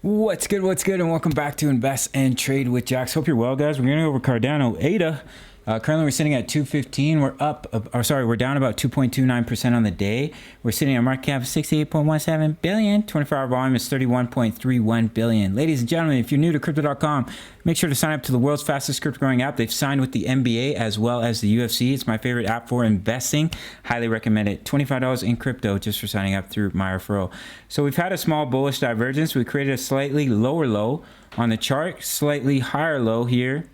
What's good, and welcome back to Invest and Trade with Jax. Hope you're well, guys. We're going to go over Cardano, ADA. Currently, we're sitting at 215. We're down about 2.29% on the day. We're sitting at a market cap of 68.17 billion. 24-hour volume is 31.31 billion. Ladies and gentlemen, if you're new to Crypto.com, make sure to sign up to the world's fastest crypto growing app. They've signed with the NBA as well as the UFC. It's my favorite app for investing. Highly recommend it. $25 in crypto just for signing up through my referral. So we've had a small bullish divergence. We created a slightly lower low on the chart, slightly higher low here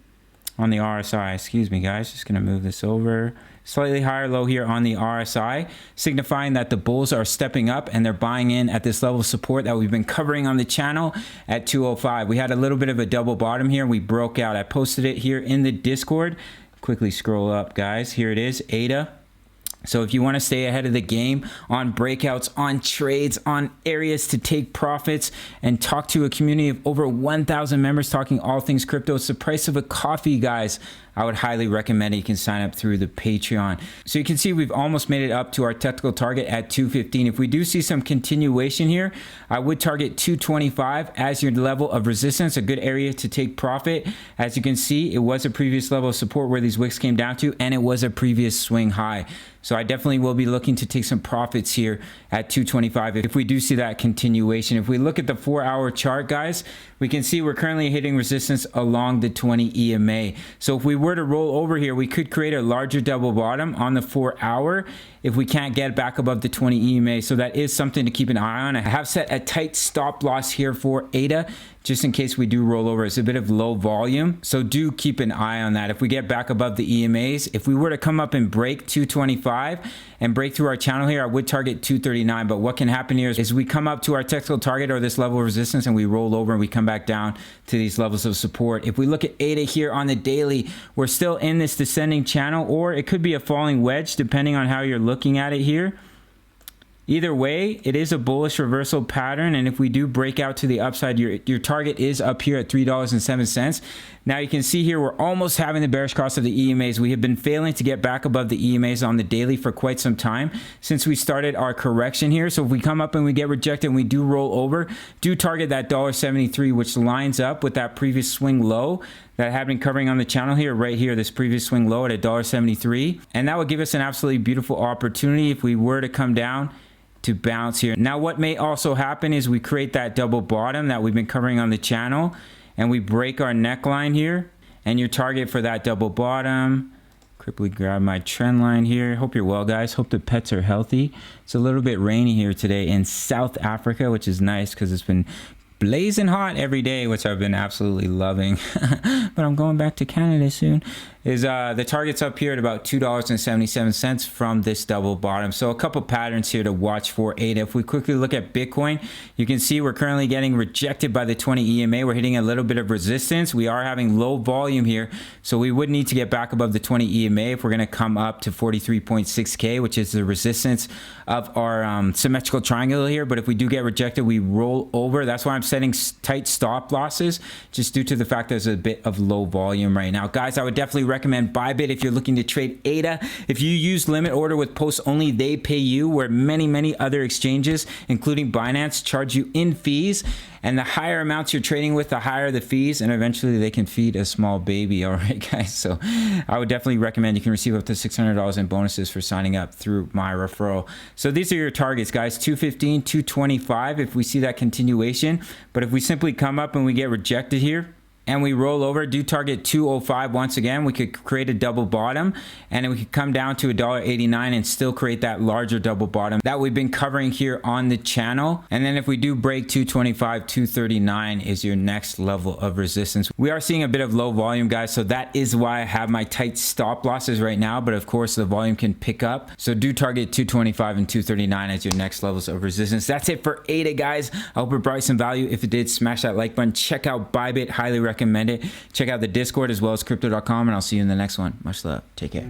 on the RSI. Excuse me, guys. Just going to move this over. Slightly higher low here on the RSI, signifying that the bulls are stepping up and they're buying in at this level of support that we've been covering on the channel at 205. We had a little bit of a double bottom here. We broke out. I posted it here in the Discord. Quickly scroll up, guys. Here it is, ADA. So if you want to stay ahead of the game on breakouts, on trades, on areas to take profits, and talk to a community of over 1,000 members talking all things crypto, it's the price of a coffee, guys. I would highly recommend it. You can sign up through the Patreon. So you can see we've almost made it up to our technical target at 215. If we do see some continuation here, I would target 225 as your level of resistance, a good area to take profit. As you can see, it was a previous level of support where these wicks came down to, and it was a previous swing high. So I definitely will be looking to take some profits here at 225 if we do see that continuation. If we look at the 4-hour chart, guys, we can see we're currently hitting resistance along the 20 EMA. So if we were to roll over here, we could create a larger double bottom on the 4-hour if we can't get back above the 20 EMA. So that is something to keep an eye on. I have set a tight stop loss here for ADA just in case we do roll over. It's a bit of low volume, so do keep an eye on that. If we get back above the EMAs, if we were to come up and break 225 and break through our channel here, I would target 239. But what can happen here is we come up to our technical target or this level of resistance and we roll over and we come back down to these levels of support. If we look at ADA here on the daily, we're still in this descending channel, or it could be a falling wedge depending on how you're looking at it here. Either way, it is a bullish reversal pattern, and if we do break out to the upside, your target is up here at $3.07. Now you can see here we're almost having the bearish cross of the EMAs. We have been failing to get back above the EMAs on the daily for quite some time since we started our correction here. So if we come up and we get rejected and we do roll over, do target that $1.73, which lines up with that previous swing low that I have been covering on the channel here, right here, this previous swing low at $1.73. And that would give us an absolutely beautiful opportunity if we were to come down to bounce here. Now what may also happen is we create that double bottom that we've been covering on the channel and we break our neckline here, and your target for that double bottom, quickly grab my trend line here. Hope you're well, guys. Hope the pets are healthy. It's a little bit rainy here today in South Africa, which is nice because it's been blazing hot every day, which I've been absolutely loving. But I'm going back to Canada soon. The target's up here at about $2.77 from this double bottom. So a couple patterns here to watch for ADA. If we quickly look at Bitcoin, you can see we're currently getting rejected by the 20 EMA. We're hitting a little bit of resistance. We are having low volume here, so we would need to get back above the 20 EMA if we're going to come up to 43.6K, which is the resistance of our symmetrical triangle here. But if we do get rejected, we roll over. That's why I'm setting tight stop losses, just due to the fact there's a bit of low volume right now. Guys, I would definitely recommend Bybit if you're looking to trade ADA. If you use limit order with post only, they pay you, where many other exchanges, including Binance, charge you in fees. And the higher amounts you're trading with, the higher the fees, and eventually they can feed a small baby. All right, guys. So I would definitely recommend you can receive up to $600 in bonuses for signing up through my referral. So these are your targets, guys. 215, 225 if we see that continuation. But if we simply come up and we get rejected here, and we roll over, do target 205 once again, we could create a double bottom, and then we could come down to $1.89 and still create that larger double bottom that we've been covering here on the channel. And then if we do break 225, 239 is your next level of resistance. We are seeing a bit of low volume, guys, so that is why I have my tight stop losses right now. But of course, the volume can pick up. So do target 225 and 239 as your next levels of resistance. That's it for ADA, guys. I hope it brought you some value. If it did, smash that like button. Check out Bybit. Highly recommend it. Check out the Discord as well as Crypto.com, and I'll see you in the next one. Much love. Take care.